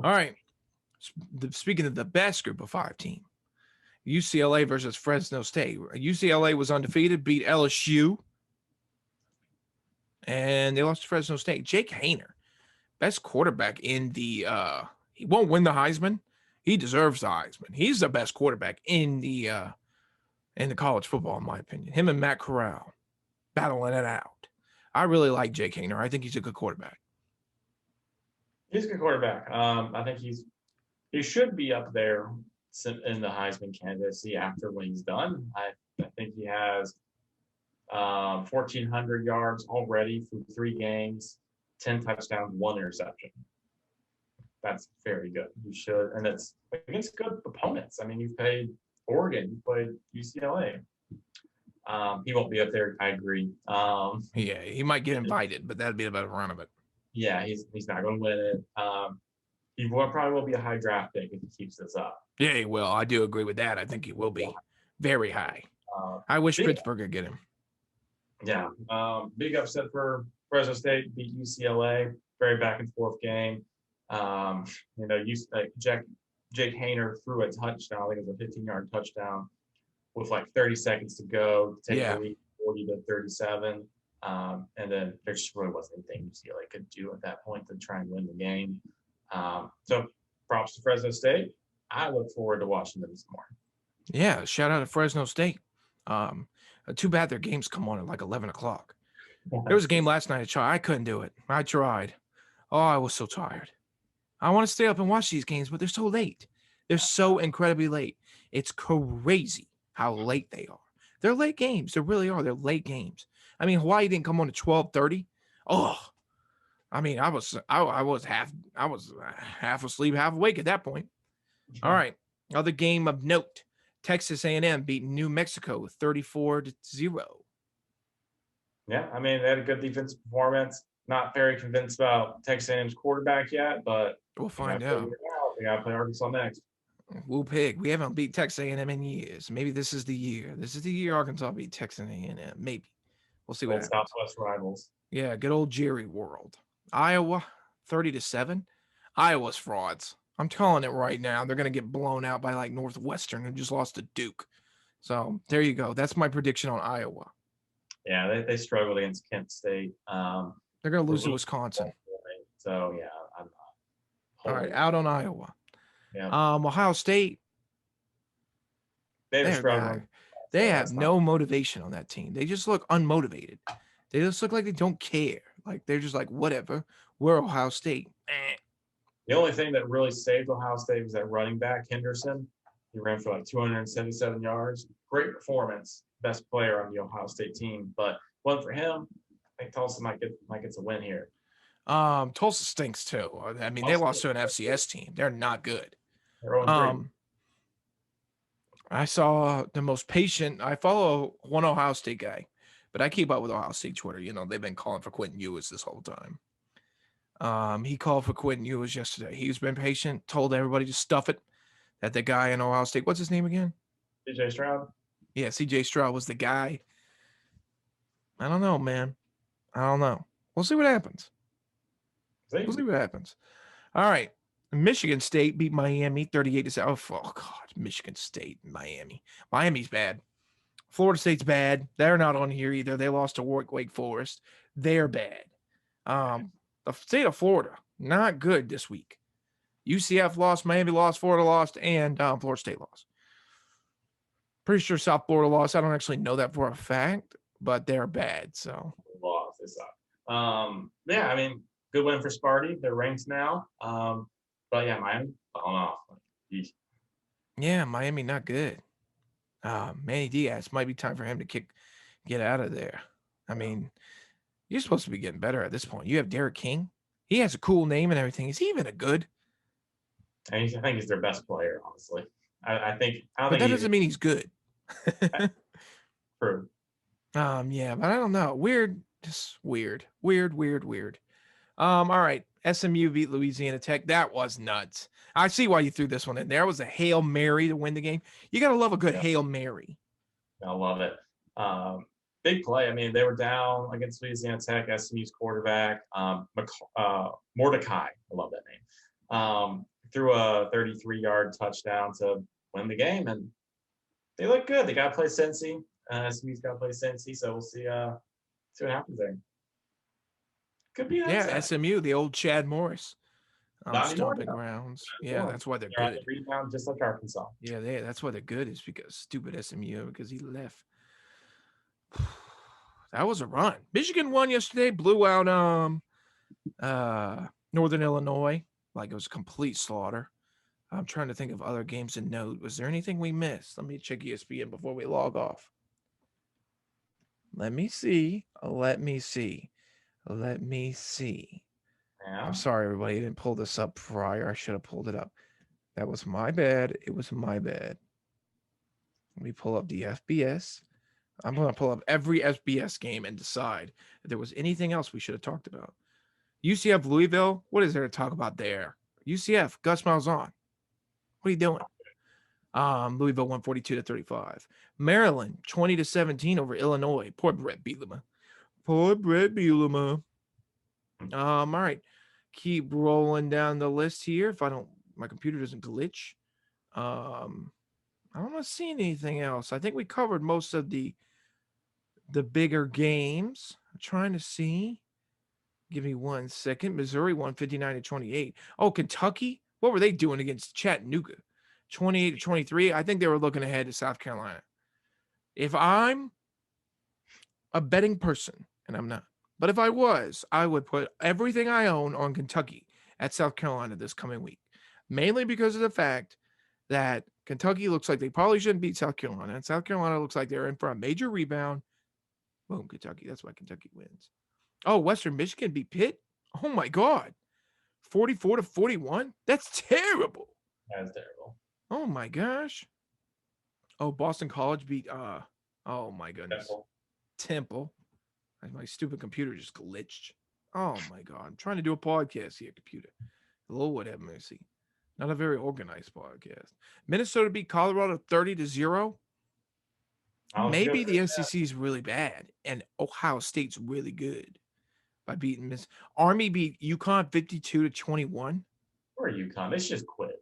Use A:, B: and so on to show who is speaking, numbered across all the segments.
A: All right. Speaking of the best group of 5 team, UCLA versus Fresno State. UCLA was undefeated, beat LSU, and they lost to Fresno State. Jake Haener, best quarterback in the he won't win the Heisman. He deserves the Heisman. He's the best quarterback in the college football, in my opinion. Him and Matt Corral battling it out. I really like Jake Haener. I think he's a good quarterback.
B: He's a good quarterback. I think he should be up there in the Heisman candidacy after when he's done. I think he has 1,400 yards already through 3 games, 10 touchdowns, 1 interception. That's very good. You should, and it's against good opponents. I mean, you've played Oregon, you played UCLA. He won't be up there. I agree.
A: Yeah, he might get invited, but that'd be a better run of it.
B: Yeah, he's not going to win it. He probably will be a high draft pick if he keeps this up.
A: Yeah, he will. I do agree with that. I think he will be very high. I wish Pittsburgh could get him.
B: Yeah. Big upset for Fresno State, beat UCLA. Very back and forth game. Jake Haener threw a touchdown. I think it was a 15-yard touchdown with like 30 seconds to go to take the lead 40-37. And then there just really wasn't anything UCLA could do at that point to try and win the game. So props to Fresno State. I look forward to watching them some more.
A: Yeah, shout out to Fresno State. Too bad their games come on at like 11 o'clock. There was a game last night I couldn't do it. I tried. Oh, I was so tired. I want to stay up and watch these games, but they're so late. They're so incredibly late. It's crazy how late they are. They're late games. They really are. They're late games. I mean, Hawaii didn't come on at 12:30. Oh, I mean, I was half asleep, half awake at that point. All right. Other game of note. Texas A&M beat New Mexico 34-0.
B: Yeah, I mean, they had a good defensive performance. Not very convinced about Texas A&M's quarterback yet, but
A: we'll find out.
B: We got to play Arkansas next.
A: Woo pig. We haven't beat Texas A&M in years. Maybe this is the year. This is the year Arkansas beat Texas A&M. Maybe. We'll see what happens.
B: Southwest rivals.
A: Yeah, good old Jerry world. Iowa 30-7. Iowa's frauds. I'm calling it right now. They're going to get blown out by like Northwestern, who just lost to Duke. So there you go. That's my prediction on Iowa.
B: Yeah, they struggled against Kent State.
A: They're going to lose to Wisconsin.
B: So, yeah, I'm not.
A: All right, out on Iowa.
B: Yeah.
A: Ohio State.
B: They're struggling.
A: They have no motivation on that team. They just look unmotivated. They just look like they don't care. Like they're just like, whatever. We're Ohio State.
B: The only thing that really saved Ohio State was that running back, Henderson. He ran for like 277 yards. Great performance. Best player on the Ohio State team. But one for him, I think Tulsa might get a win here.
A: Tulsa stinks too. I mean, they lost to an FCS team. They're not good. I saw the most patient. I follow one Ohio State guy, but I keep up with Ohio State Twitter. You know, they've been calling for Quentin Ewers this whole time. He called for Quentin Ewers yesterday. He's been patient, told everybody to stuff it. That the guy in Ohio State, what's his name again?
B: CJ Stroud.
A: Yeah, CJ Stroud was the guy. I don't know, man. I don't know. We'll see what happens. We'll see what happens. All right. Michigan State beat Miami 38-7. Oh, God. Michigan State and Miami. Miami's bad. Florida State's bad. They're not on here either. They lost to Wake Forest. They're bad. The state of Florida, not good this week. UCF lost, Miami lost, Florida lost, and Florida State lost. Pretty sure South Florida lost. I don't actually know that for a fact, but they're bad. So
B: lost. They suck. Yeah, I mean, good win for Sparty. They're ranked now. But yeah, Miami falling off.
A: Yeah, Miami not good. Manny Diaz might be time for him to get out of there. I mean, you're supposed to be getting better at this point. You have Derek King. He has a cool name and everything. Is he even a good?
B: I think he's their best player, honestly. I think
A: that doesn't mean he's good.
B: True.
A: Yeah, but I don't know. Weird. Just weird. All right. SMU beat Louisiana Tech. That was nuts. I see why you threw this one in. There was a Hail Mary to win the game. You got to love a good Hail Mary.
B: I love it. Big play. I mean, they were down against Louisiana Tech, SMU's quarterback, Mordecai. I love that name. threw a 33-yard touchdown to win the game, and they look good. They got to play Cincy. SMU's got to play Cincy, so we'll see what happens there. Could be an upset.
A: SMU, the old Chad Morris. Stomping
B: Anymore,
A: grounds. Yeah, that's why they're
B: on
A: good.
B: the rebound, just like Arkansas.
A: Yeah, that's why they're good, is because stupid SMU, because he left. That was a run. Michigan won yesterday, blew out Northern Illinois. Like, it was a complete slaughter. I'm trying to think of other games to note. Was there anything we missed? Let me check ESPN before we log off. Let me see.
B: Yeah.
A: I'm sorry, everybody. I didn't pull this up prior. I should have pulled it up. That was my bad. It was my bad. Let me pull up the FBS. I'm going to pull up every FBS game and decide if there was anything else we should have talked about. UCF Louisville. What is there to talk about there? UCF, Gus Malzahn. What are you doing? Louisville 142-35. Maryland 20-17 over Illinois. Poor Brett Bielema. All right. Keep rolling down the list here. If my computer doesn't glitch. I'm not seeing anything else. I think we covered most of the bigger games. I'm trying to see. Give me 1 second. Missouri 159-28. Oh, Kentucky. What were they doing against Chattanooga? 28-23. I think they were looking ahead to South Carolina. If I'm a betting person, and I'm not, but if I was, I would put everything I own on Kentucky at South Carolina this coming week, mainly because of the fact that Kentucky looks like they probably shouldn't beat South Carolina, and South Carolina looks like they're in for a major rebound. Boom, Kentucky. That's why Kentucky wins. Oh, Western Michigan beat Pitt. Oh my God, 44-41. That's terrible.
B: That's terrible.
A: Oh my gosh. Oh, Boston College beat oh my goodness. Temple. My stupid computer just glitched. Oh my God. I'm trying to do a podcast here, computer. Lord have mercy. Not a very organized podcast. Minnesota beat Colorado 30-0. Maybe the SEC is really bad and Ohio State's really good by beating Army beat UConn 52-21.
B: Or UConn. They should just quit.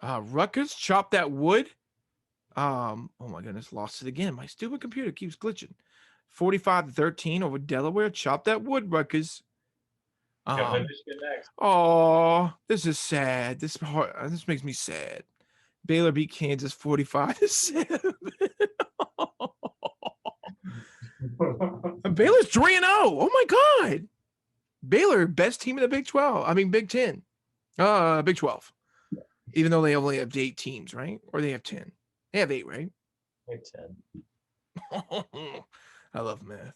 A: Rutgers chopped that wood. Oh my goodness, lost it again. My stupid computer keeps glitching. 45-13 over Delaware. Chop that wood, Rutgers. Oh, this is sad. This makes me sad. Baylor beat Kansas 45-7. Baylor's 3-0. Oh my God. Baylor, best team in the Big 12. I mean, Big 10. Big 12. Even though they only have 8 teams, right? Or they have 10. They have 8, right?
B: They have
A: 10. I love math.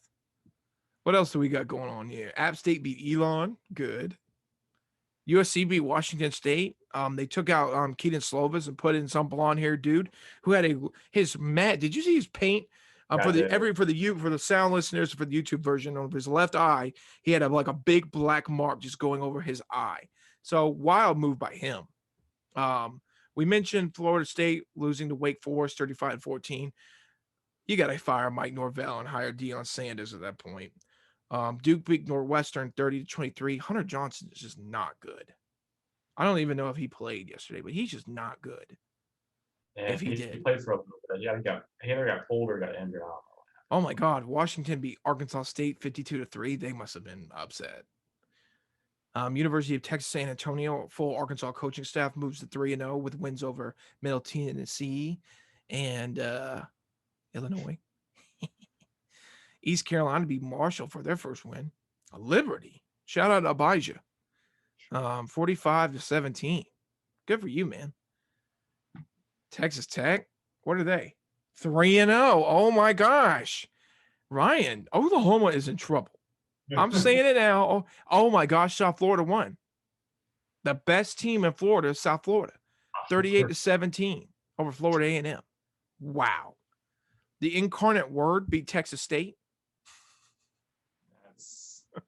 A: What else do we got going on here? App State beat Elon. Good. USC beat Washington State. They took out Keaton Slovis and put in some blonde-haired dude who had his mat. Did you see his paint? For the sound listeners, for the YouTube version, of his left eye, he had a big black mark just going over his eye. So wild move by him. We mentioned Florida State losing to Wake Forest 35-14. You got to fire Mike Norvell and hire Deion Sanders at that point. Duke beat Northwestern 30-23. Hunter Johnson is just not good. I don't even know if he played yesterday, but he's just not good.
B: Yeah, if he did. He played for a little bit. Yeah, he either got pulled or got injured. I don't know.
A: Oh my God. Washington beat Arkansas State 52-3. They must have been upset. University of Texas San Antonio, full Arkansas coaching staff moves to 3-0 with wins over Middle Tennessee and Illinois. East Carolina beat Marshall for their first win. Liberty. Shout out to Abijah. 45-17. Good for you, man. Texas Tech. What are they? 3-0. Oh my gosh. Ryan, Oklahoma is in trouble. I'm saying it now. Oh my gosh, South Florida won. The best team in Florida is South Florida. 38-17 over Florida A&M. Wow. The incarnate word beat Texas State.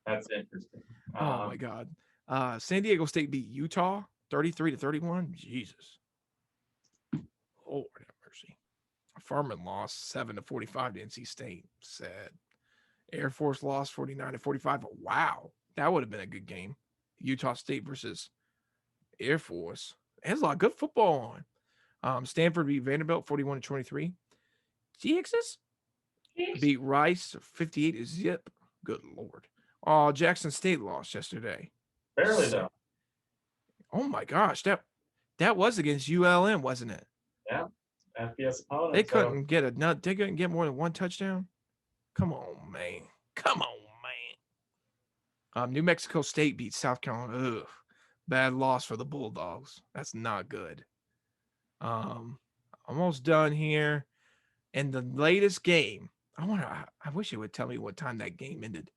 B: That's interesting.
A: Oh my God. San Diego State beat Utah 33-31. Jesus. Lord have mercy. Furman lost 7-45 to NC State. Sad. Air Force lost 49-45. Wow. That would have been a good game Utah State versus Air Force. There's a lot of good football on. Stanford beat Vanderbilt 41-23. GXs beat Rice 58-0. Good Lord. Oh, Jackson State lost yesterday.
B: Barely though.
A: Oh my gosh, that was against ULM, wasn't it?
B: Yeah, FBS opponent.
A: They couldn't get a nut. They couldn't get more than one touchdown. Come on, man. Come on, man. New Mexico State beat South Carolina. Ugh, bad loss for the Bulldogs. That's not good. Almost done here. And the latest game, I wish it would tell me what time that game ended.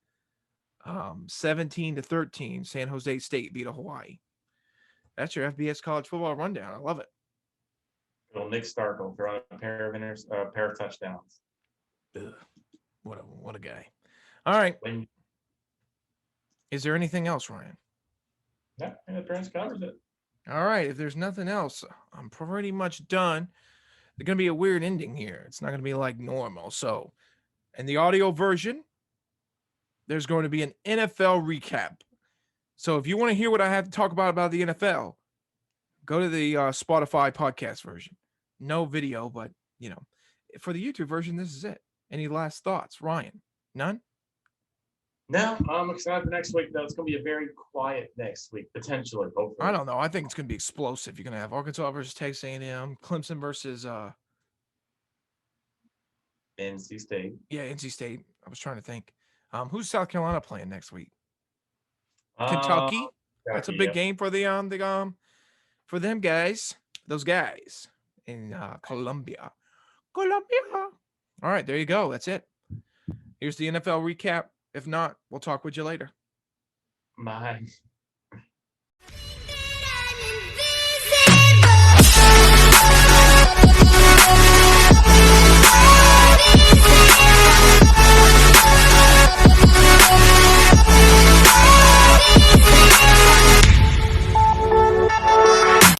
A: 17-13, San Jose State beat Hawaii. That's your FBS college football rundown. I love it.
B: Little Nick Starkle throwing a pair of touchdowns.
A: Ugh, what a guy. All right. Is there anything else, Ryan?
B: Yeah, and the parents covers it.
A: All right. If there's nothing else, I'm pretty much done. There's going to be a weird ending here. It's not going to be like normal. So, in the audio version, there's going to be an NFL recap. So, if you want to hear what I have to talk about the NFL, go to the Spotify podcast version. No video, but, for the YouTube version, this is it. Any last thoughts, Ryan? None?
B: No, I'm excited for next week, though. It's going to be a very quiet next week, potentially, hopefully.
A: I don't know. I think it's going to be explosive. You're going to have Arkansas versus Texas A&M, Clemson versus
B: NC State.
A: Yeah, NC State. I was trying to think. Who's South Carolina playing next week? Kentucky. That's a big game for for them guys. Those guys in Columbia. All right, there you go. That's it. Here's the NFL recap. If not, we'll talk with you later.
B: Bye.